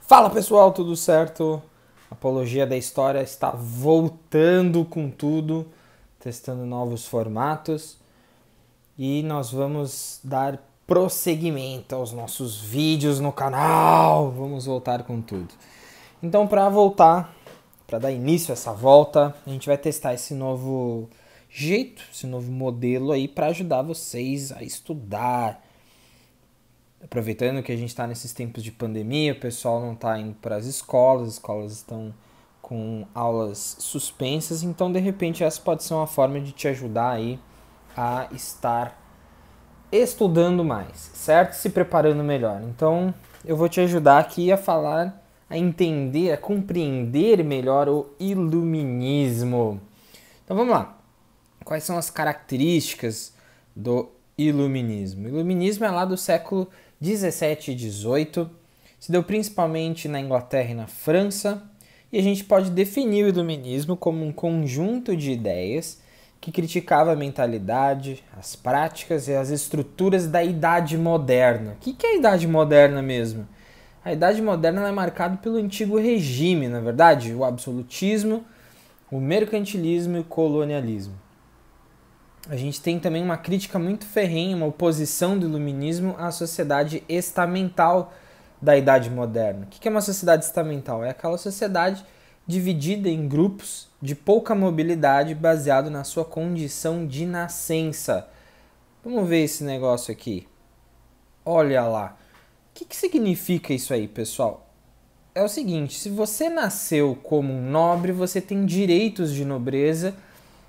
Fala pessoal, tudo certo? Apologia da História está voltando com tudo, testando novos formatos e nós vamos dar prosseguimento aos nossos vídeos no canal. Vamos voltar com tudo. Então, para voltar, para dar início a essa volta, a gente vai testar esse novo jeito, esse novo modelo aí para ajudar vocês a estudar. Aproveitando que a gente está nesses tempos de pandemia, o pessoal não está indo para as escolas estão com aulas suspensas, então de repente essa pode ser uma forma de te ajudar aí a estar estudando mais, certo? Se preparando melhor. Então eu vou te ajudar aqui a falar, a entender, a compreender melhor o iluminismo. Então vamos lá. Quais são as características do iluminismo? O iluminismo é lá do século 17 e 18, se deu principalmente na Inglaterra e na França, e a gente pode definir o iluminismo como um conjunto de ideias que criticava a mentalidade, as práticas e as estruturas da Idade Moderna. O que é a Idade Moderna mesmo? A Idade Moderna é marcada pelo antigo regime, na verdade, o absolutismo, o mercantilismo e o colonialismo. A gente tem também uma crítica muito ferrenha, uma oposição do iluminismo à sociedade estamental da Idade Moderna. O que é uma sociedade estamental? É aquela sociedade dividida em grupos de pouca mobilidade baseado na sua condição de nascença. Vamos ver esse negócio aqui. Olha lá. O que significa isso aí, pessoal? É o seguinte, se você nasceu como um nobre, você tem direitos de nobreza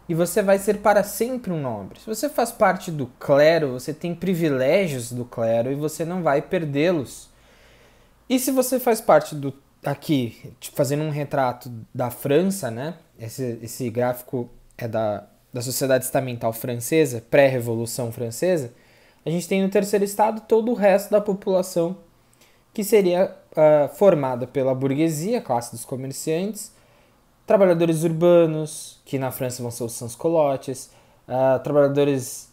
e você vai ser para sempre um nobre. Se você faz parte do clero, você tem privilégios do clero e você não vai perdê-los. E se você faz parte do... Aqui, fazendo um retrato da França, né? Esse gráfico é da sociedade estamental francesa, pré-revolução francesa. A gente tem no terceiro estado todo o resto da população que seria formada pela burguesia, a classe dos comerciantes, trabalhadores urbanos, que na França vão ser os sans-culottes, trabalhadores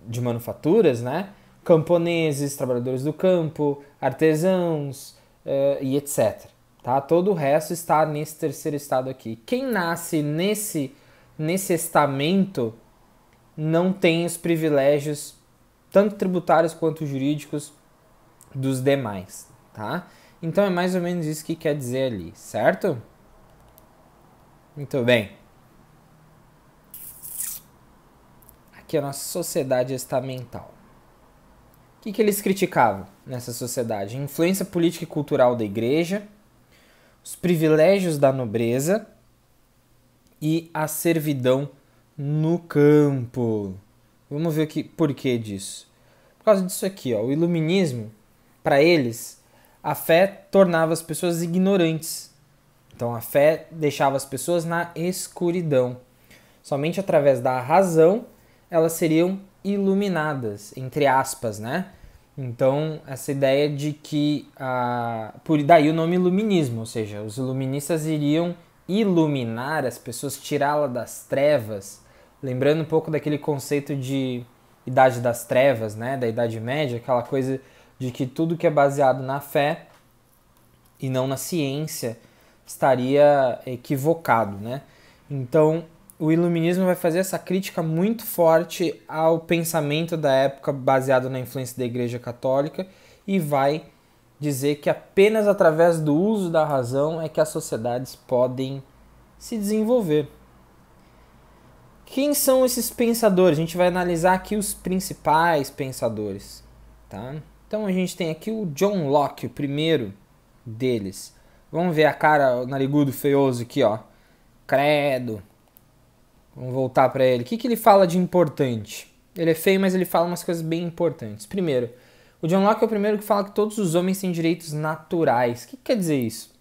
de manufaturas, né? Camponeses, trabalhadores do campo, artesãos e etc. Tá? Todo o resto está nesse terceiro estado aqui. Quem nasce nesse estamento não tem os privilégios, tanto tributários quanto jurídicos, dos demais. Tá? Então é mais ou menos isso que quer dizer ali, certo? Muito bem. Aqui é a nossa sociedade estamental. O que eles criticavam nessa sociedade? A influência política e cultural da igreja, os privilégios da nobreza e a servidão no campo. Vamos ver por que disso. Por causa disso aqui, ó, o iluminismo, para eles, a fé tornava as pessoas ignorantes. Então a fé deixava as pessoas na escuridão. Somente através da razão elas seriam iluminadas, entre aspas, né? Então essa ideia de que, por daí o nome iluminismo, ou seja, os iluministas iriam iluminar as pessoas, tirá-la das trevas, lembrando um pouco daquele conceito de Idade das Trevas, né? Da Idade Média, aquela coisa de que tudo que é baseado na fé e não na ciência estaria equivocado, né? Então, o iluminismo vai fazer essa crítica muito forte ao pensamento da época baseado na influência da Igreja Católica e vai dizer que apenas através do uso da razão é que as sociedades podem se desenvolver. Quem são esses pensadores? A gente vai analisar aqui os principais pensadores, tá? Então a gente tem aqui o John Locke, o primeiro deles. Vamos ver a cara, o narigudo feioso aqui, ó. Credo. Vamos voltar para ele. O que ele fala de importante? Ele é feio, mas ele fala umas coisas bem importantes. Primeiro, o John Locke é o primeiro que fala que todos os homens têm direitos naturais. O que quer dizer isso?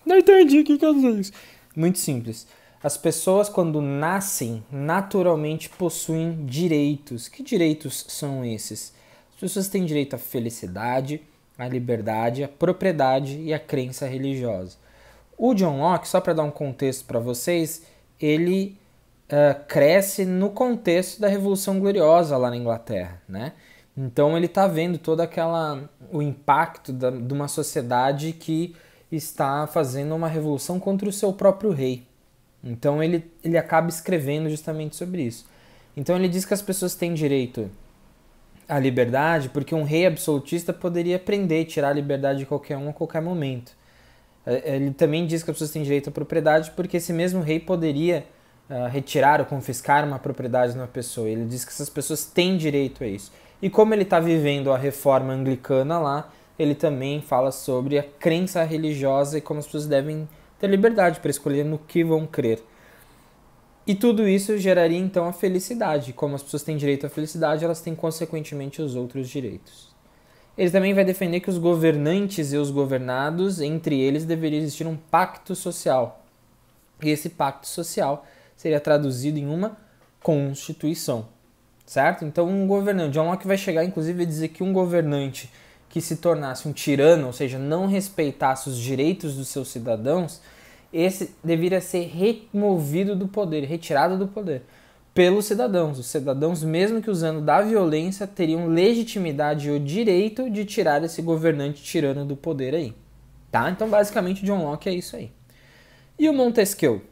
Não entendi o que quer dizer isso. Muito simples. As pessoas, quando nascem, naturalmente possuem direitos. Que direitos são esses? As pessoas têm direito à felicidade, à liberdade, à propriedade e à crença religiosa. O John Locke, só para dar um contexto para vocês, ele cresce no contexto da Revolução Gloriosa lá na Inglaterra, né? Então ele está vendo o impacto de uma sociedade que está fazendo uma revolução contra o seu próprio rei. Então ele acaba escrevendo justamente sobre isso. Então ele diz que as pessoas têm direito à liberdade porque um rei absolutista poderia prender e tirar a liberdade de qualquer um a qualquer momento. Ele também diz que as pessoas têm direito à propriedade porque esse mesmo rei poderia retirar ou confiscar uma propriedade de uma pessoa. Ele diz que essas pessoas têm direito a isso. E como ele está vivendo a reforma anglicana lá, ele também fala sobre a crença religiosa e como as pessoas devem ter liberdade para escolher no que vão crer. E tudo isso geraria então a felicidade. Como as pessoas têm direito à felicidade, elas têm consequentemente os outros direitos. Ele também vai defender que os governantes e os governados, entre eles, deveria existir um pacto social. E esse pacto social seria traduzido em uma constituição, certo? Então um governante, John Locke vai chegar inclusive a dizer que um governante que se tornasse um tirano, ou seja, não respeitasse os direitos dos seus cidadãos, esse deveria ser removido do poder, retirado do poder pelos cidadãos. Os cidadãos, mesmo que usando da violência, teriam legitimidade e o direito de tirar esse governante tirano do poder aí, tá? Então basicamente John Locke é isso aí. E o Montesquieu?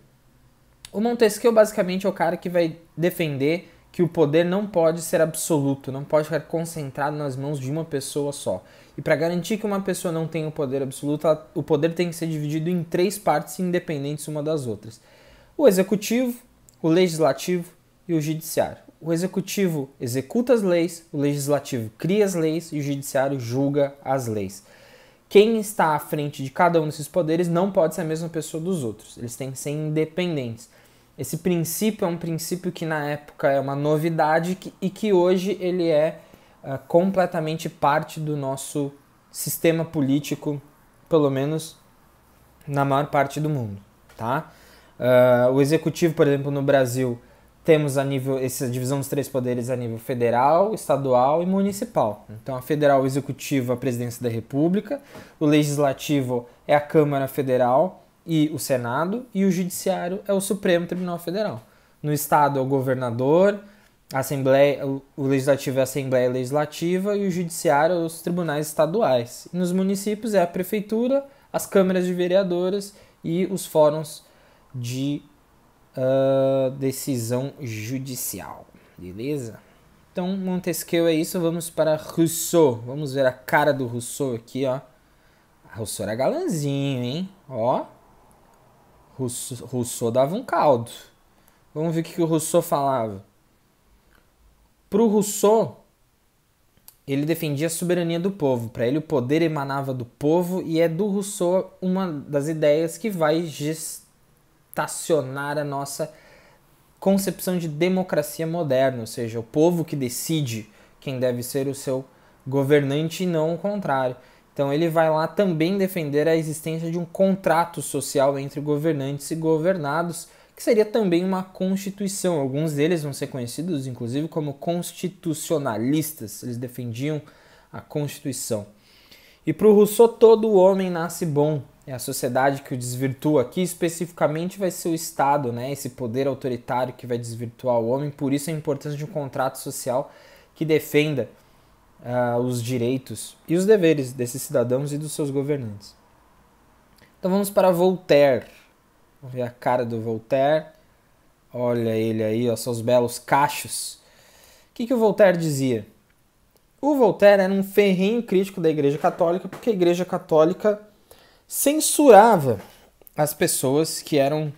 O Montesquieu basicamente é o cara que vai defender que o poder não pode ser absoluto, não pode ficar concentrado nas mãos de uma pessoa só. E para garantir que uma pessoa não tenha o poder absoluto, o poder tem que ser dividido em 3 partes independentes uma das outras. O executivo, o legislativo e o judiciário. O executivo executa as leis, o legislativo cria as leis e o judiciário julga as leis. Quem está à frente de cada um desses poderes não pode ser a mesma pessoa dos outros. Eles têm que ser independentes. Esse princípio é um princípio que na época é uma novidade e que hoje ele é completamente parte do nosso sistema político, pelo menos na maior parte do mundo, tá? O executivo, por exemplo, no Brasil, temos essa divisão dos 3 poderes a nível federal, estadual e municipal. Então, a federal, o executivo, a presidência da República, o legislativo é a Câmara Federal e o Senado, e o judiciário é o Supremo Tribunal Federal. No estado é o governador, a Assembleia, o legislativo é a Assembleia Legislativa e o judiciário é os tribunais estaduais. E nos municípios é a prefeitura, as câmaras de vereadores e os fóruns de decisão judicial. Beleza? Então, Montesquieu é isso. Vamos para Rousseau. Vamos ver a cara do Rousseau aqui, ó. Rousseau era galanzinho, hein? Ó. Rousseau dava um caldo. Vamos ver o que o Rousseau falava. Pro Rousseau, ele defendia a soberania do povo. Para ele, o poder emanava do povo e é do Rousseau uma das ideias que vai gestacionar a nossa concepção de democracia moderna, ou seja, o povo que decide quem deve ser o seu governante e não o contrário. Então ele vai lá também defender a existência de um contrato social entre governantes e governados, que seria também uma constituição. Alguns deles vão ser conhecidos, inclusive, como constitucionalistas. Eles defendiam a Constituição. E para o Rousseau, todo homem nasce bom. É a sociedade que o desvirtua. Aqui, especificamente, vai ser o Estado, né? Esse poder autoritário que vai desvirtuar o homem. Por isso a importância de um contrato social que defenda os direitos e os deveres desses cidadãos e dos seus governantes. Então vamos para Voltaire. Vamos ver a cara do Voltaire. Olha ele aí, ó, seus belos cachos. O que o Voltaire dizia? O Voltaire era um ferrenho crítico da Igreja Católica, porque a Igreja Católica censurava as pessoas que eram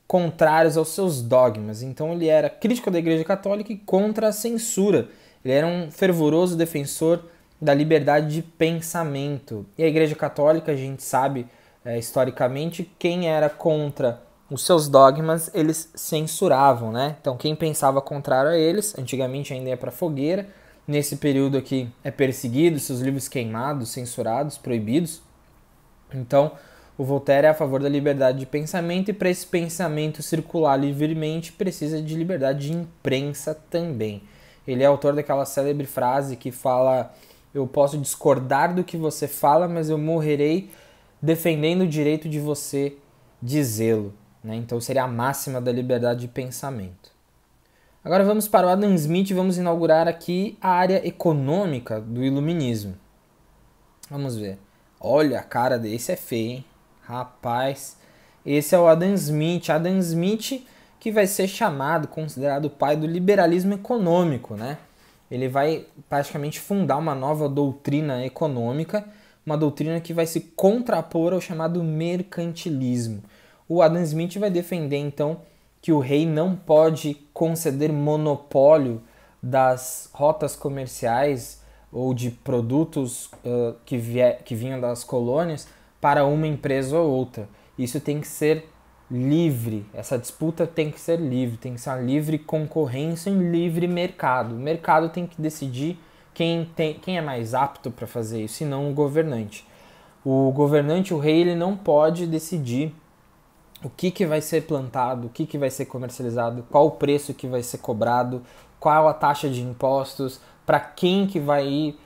contrárias aos seus dogmas. Então ele era crítico da Igreja Católica e contra a censura. Ele era um fervoroso defensor da liberdade de pensamento. E a Igreja Católica, a gente sabe historicamente, quem era contra os seus dogmas, eles censuravam, né? Então quem pensava contrário a eles, antigamente ainda ia para fogueira, nesse período aqui é perseguido, seus livros queimados, censurados, proibidos. Então o Voltaire é a favor da liberdade de pensamento e para esse pensamento circular livremente precisa de liberdade de imprensa também. Ele é autor daquela célebre frase que fala: eu posso discordar do que você fala, mas eu morrerei defendendo o direito de você dizê-lo. Né? Então seria a máxima da liberdade de pensamento. Agora vamos para o Adam Smith e vamos inaugurar aqui a área econômica do iluminismo. Vamos ver. Olha, a cara desse é feia, hein? Rapaz, esse é o Adam Smith. Adam Smith que vai ser chamado, considerado o pai do liberalismo econômico, né? Ele vai praticamente fundar uma nova doutrina econômica, uma doutrina que vai se contrapor ao chamado mercantilismo. O Adam Smith vai defender, então, que o rei não pode conceder monopólio das rotas comerciais ou de produtos que vinham das colônias para uma empresa ou outra. Isso tem que ser livre, essa disputa tem que ser livre, tem que ser uma livre concorrência em livre mercado. O mercado tem que decidir quem é mais apto para fazer isso, e não o governante. O governante, o rei, ele não pode decidir o que vai ser plantado, o que vai ser comercializado, qual o preço que vai ser cobrado, qual a taxa de impostos, para quem que vai ir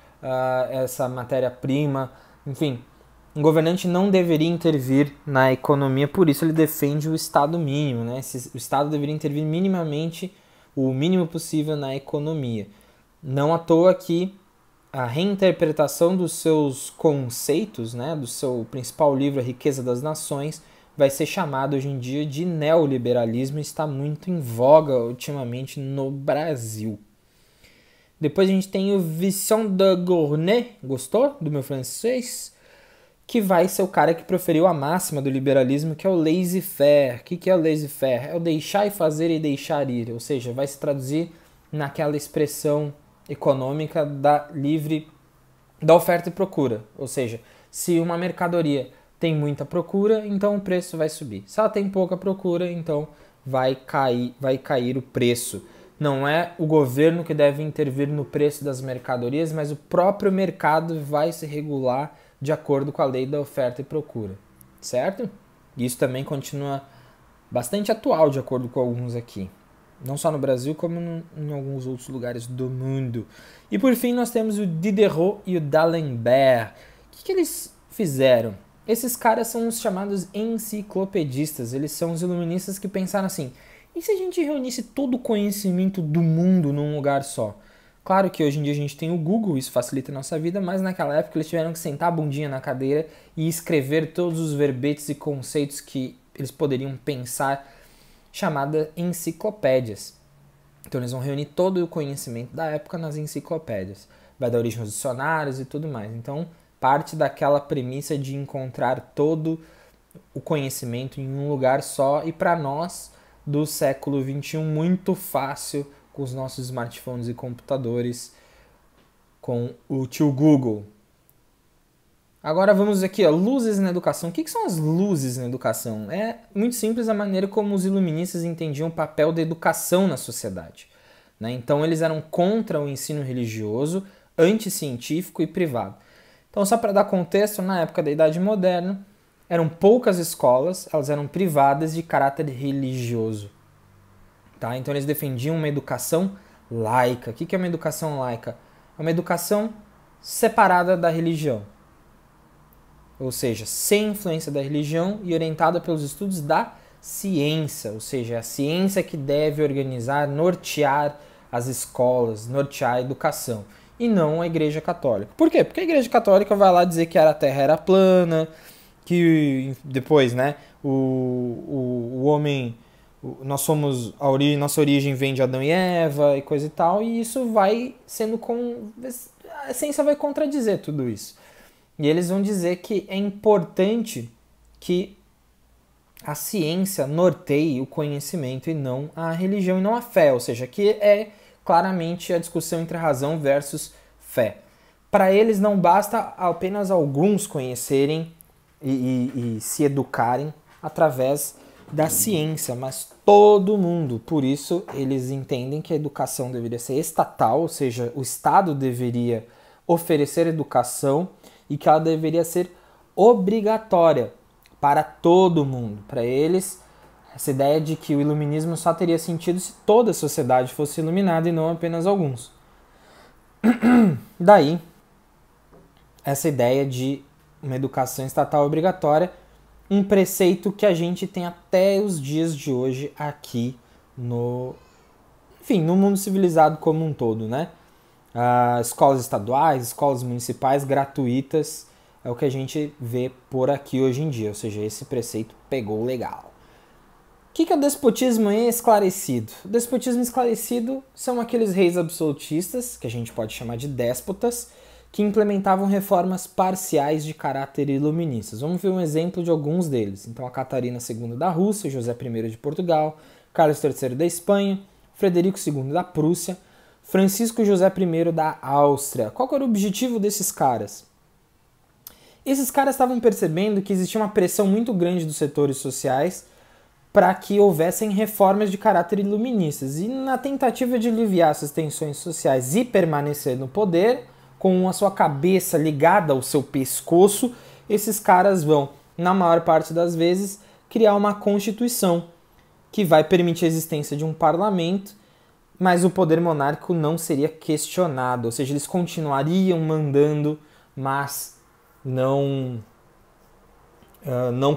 essa matéria-prima, enfim. Um governante não deveria intervir na economia, por isso ele defende o Estado mínimo, né? O Estado deveria intervir minimamente, o mínimo possível na economia. Não à toa que a reinterpretação dos seus conceitos, né, do seu principal livro, A Riqueza das Nações, vai ser chamado hoje em dia de neoliberalismo e está muito em voga ultimamente no Brasil. Depois a gente tem o Vincent de Gournay, gostou do meu francês? Que vai ser o cara que proferiu a máxima do liberalismo, que é o laissez-faire. O que é o laissez-faire? É o deixar e fazer e deixar ir, ou seja, vai se traduzir naquela expressão econômica da oferta e procura, ou seja, se uma mercadoria tem muita procura, então o preço vai subir. Se ela tem pouca procura, então vai cair o preço. Não é o governo que deve intervir no preço das mercadorias, mas o próprio mercado vai se regular de acordo com a lei da oferta e procura, certo? Isso também continua bastante atual, de acordo com alguns aqui. Não só no Brasil, como em alguns outros lugares do mundo. E por fim, nós temos o Diderot e o D'Alembert. O que eles fizeram? Esses caras são os chamados enciclopedistas. Eles são os iluministas que pensaram assim: e se a gente reunisse todo o conhecimento do mundo num lugar só? Claro que hoje em dia a gente tem o Google, isso facilita a nossa vida, mas naquela época eles tiveram que sentar a bundinha na cadeira e escrever todos os verbetes e conceitos que eles poderiam pensar, chamada enciclopédias. Então eles vão reunir todo o conhecimento da época nas enciclopédias. Vai dar origem aos dicionários e tudo mais. Então parte daquela premissa de encontrar todo o conhecimento em um lugar só, e para nós do século XXI muito fácil com os nossos smartphones e computadores, com o tio Google. Agora vamos aqui, ó, luzes na educação. O que são as luzes na educação? É muito simples a maneira como os iluministas entendiam o papel da educação na sociedade, né? Então eles eram contra o ensino religioso, anticientífico e privado. Então, só para dar contexto, na época da Idade Moderna, eram poucas escolas, elas eram privadas de caráter religioso. Tá? Então eles defendiam uma educação laica. O que é uma educação laica? É uma educação separada da religião. Ou seja, sem influência da religião e orientada pelos estudos da ciência. Ou seja, é a ciência que deve organizar, nortear as escolas, nortear a educação. E não a Igreja Católica. Por quê? Porque a Igreja Católica vai lá dizer que a Terra era plana, que depois, né, o homem, nossa origem vem de Adão e Eva e coisa e tal, e isso vai sendo a ciência vai contradizer tudo isso. E eles vão dizer que é importante que a ciência norteie o conhecimento e não a religião e não a fé, ou seja, que é claramente a discussão entre razão versus fé. Para eles não basta apenas alguns conhecerem e se educarem através da ciência, mas todo mundo. Por isso eles entendem que a educação deveria ser estatal, ou seja, o Estado deveria oferecer educação e que ela deveria ser obrigatória para todo mundo. Para eles, essa ideia de que o iluminismo só teria sentido se toda a sociedade fosse iluminada e não apenas alguns. Daí, essa ideia de uma educação estatal obrigatória, um preceito que a gente tem até os dias de hoje aqui no enfim, no mundo civilizado como um todo, né? Escolas estaduais, escolas municipais gratuitas é o que a gente vê por aqui hoje em dia, ou seja, esse preceito pegou legal. O que é o despotismo esclarecido? O despotismo esclarecido são aqueles reis absolutistas, que a gente pode chamar de déspotas, que implementavam reformas parciais de caráter iluministas. Vamos ver um exemplo de alguns deles. Então, a Catarina II da Rússia, José I de Portugal, Carlos III da Espanha, Frederico II da Prússia, Francisco José I da Áustria. Qual era o objetivo desses caras? Esses caras estavam percebendo que existia uma pressão muito grande dos setores sociais para que houvessem reformas de caráter iluministas. E na tentativa de aliviar essas tensões sociais e permanecer no poder, com a sua cabeça ligada ao seu pescoço, esses caras vão, na maior parte das vezes, criar uma constituição que vai permitir a existência de um parlamento, mas o poder monárquico não seria questionado, ou seja, eles continuariam mandando, mas não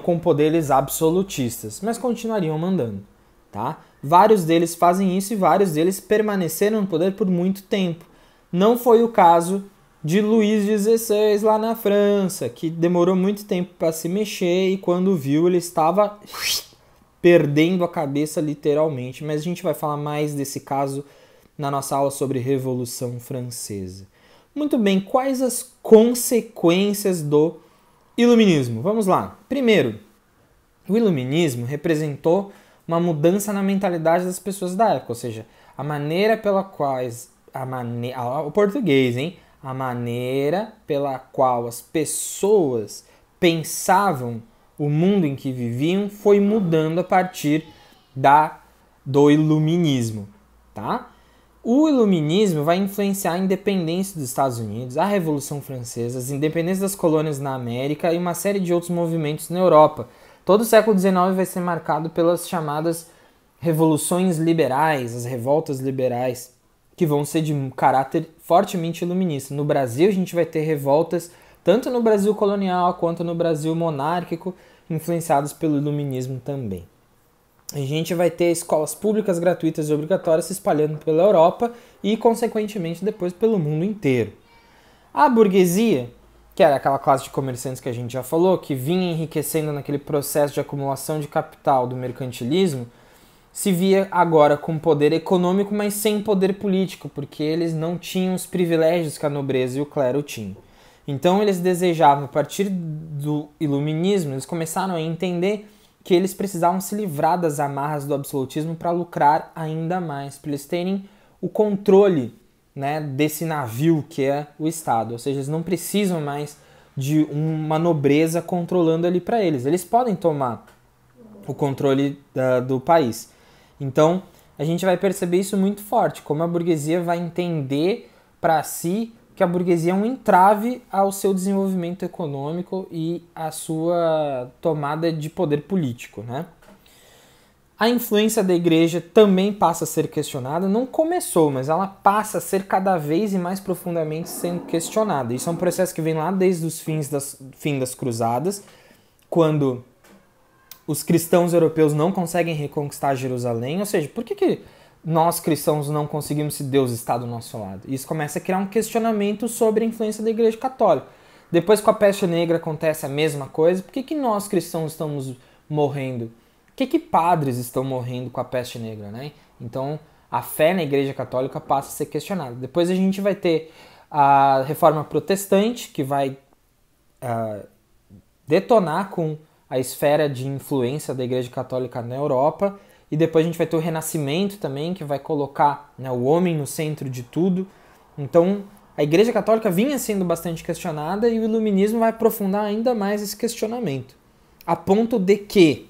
com poderes absolutistas, mas continuariam mandando, tá? Vários deles fazem isso e vários deles permaneceram no poder por muito tempo. Não foi o caso de Luís XVI lá na França, que demorou muito tempo para se mexer e quando viu ele estava perdendo a cabeça literalmente. Mas a gente vai falar mais desse caso na nossa aula sobre Revolução Francesa. Muito bem, quais as consequências do Iluminismo? Vamos lá. Primeiro, o Iluminismo representou uma mudança na mentalidade das pessoas da época, ou seja, a maneira pela qual o português, hein? A maneira pela qual as pessoas pensavam o mundo em que viviam foi mudando a partir do Iluminismo, tá? O Iluminismo vai influenciar a independência dos Estados Unidos, a Revolução Francesa, as independências das colônias na América e uma série de outros movimentos na Europa. Todo o século XIX vai ser marcado pelas chamadas revoluções liberais, as revoltas liberais, que vão ser de caráter fortemente iluminista. No Brasil, a gente vai ter revoltas, tanto no Brasil colonial quanto no Brasil monárquico, influenciados pelo iluminismo também. A gente vai ter escolas públicas gratuitas e obrigatórias se espalhando pela Europa e, consequentemente, depois pelo mundo inteiro. A burguesia, que era aquela classe de comerciantes que a gente já falou, que vinha enriquecendo naquele processo de acumulação de capital do mercantilismo, se via agora com poder econômico, mas sem poder político, porque eles não tinham os privilégios que a nobreza e o clero tinham. Então eles desejavam, a partir do iluminismo, eles começaram a entender que eles precisavam se livrar das amarras do absolutismo para lucrar ainda mais, para eles terem o controle, né, desse navio que é o Estado. Ou seja, eles não precisam mais de uma nobreza controlando ali para eles. Eles podem tomar o controle do país. Então, a gente vai perceber isso muito forte, como a burguesia vai entender para si que a burguesia é um entrave ao seu desenvolvimento econômico e à sua tomada de poder político, né? A influência da igreja também passa a ser questionada, não começou, mas ela passa a ser cada vez e mais profundamente sendo questionada. Isso é um processo que vem lá desde os fim das cruzadas, quando os cristãos europeus não conseguem reconquistar Jerusalém, ou seja, por que nós cristãos não conseguimos se Deus está do nosso lado? Isso começa a criar um questionamento sobre a influência da Igreja Católica. Depois com a peste negra acontece a mesma coisa, por que nós cristãos estamos morrendo? Por que padres estão morrendo com a peste negra, né? Então a fé na Igreja Católica passa a ser questionada. Depois a gente vai ter a Reforma Protestante, que vai detonar com a esfera de influência da Igreja Católica na Europa, e depois a gente vai ter o Renascimento também, que vai colocar, né, o homem no centro de tudo. Então, a Igreja Católica vinha sendo bastante questionada e o Iluminismo vai aprofundar ainda mais esse questionamento, a ponto de que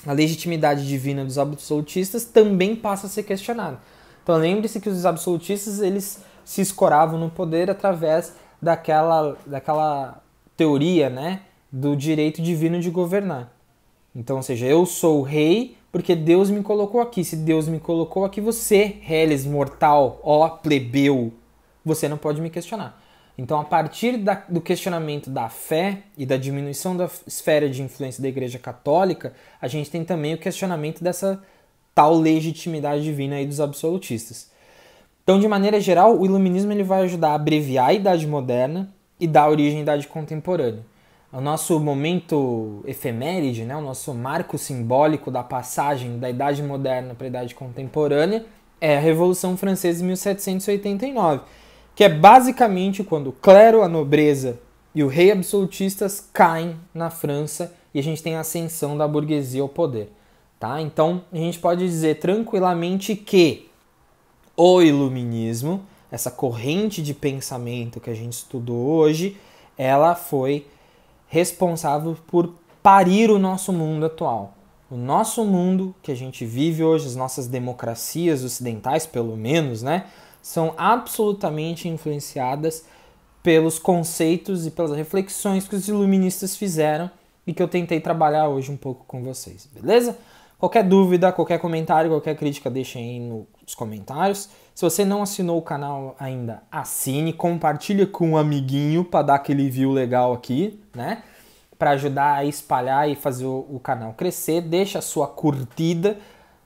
a legitimidade divina dos absolutistas também passa a ser questionada. Então, lembre-se que os absolutistas eles se escoravam no poder através daquela teoria, né, do direito divino de governar. Então, ou seja, eu sou o rei porque Deus me colocou aqui. Se Deus me colocou aqui, você, reles mortal, ó plebeu, você não pode me questionar. Então, a partir do questionamento da fé e da diminuição da esfera de influência da Igreja Católica, a gente tem também o questionamento dessa tal legitimidade divina aí dos absolutistas. Então, de maneira geral, o iluminismo ele vai ajudar a abreviar a Idade Moderna e dar origem à Idade Contemporânea. O nosso momento efeméride, né, o nosso marco simbólico da passagem da Idade Moderna para a Idade Contemporânea é a Revolução Francesa de 1789, que é basicamente quando o clero, a nobreza e o rei absolutistas caem na França e a gente tem a ascensão da burguesia ao poder. Tá? Então, a gente pode dizer tranquilamente que o iluminismo, essa corrente de pensamento que a gente estudou hoje, ela foi responsável por parir o nosso mundo atual. O nosso mundo que a gente vive hoje, as nossas democracias ocidentais, pelo menos, né, são absolutamente influenciadas pelos conceitos e pelas reflexões que os iluministas fizeram e que eu tentei trabalhar hoje um pouco com vocês, beleza? Qualquer dúvida, qualquer comentário, qualquer crítica, deixem aí nos comentários. Se você não assinou o canal ainda, assine, compartilha com um amiguinho para dar aquele view legal aqui, né? Para ajudar a espalhar e fazer o canal crescer. Deixa a sua curtida,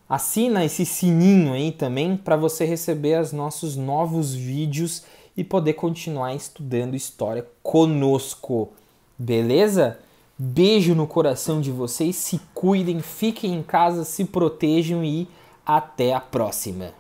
assina esse sininho aí também para você receber os nossos novos vídeos e poder continuar estudando história conosco, beleza? Beijo no coração de vocês, se cuidem, fiquem em casa, se protejam e até a próxima.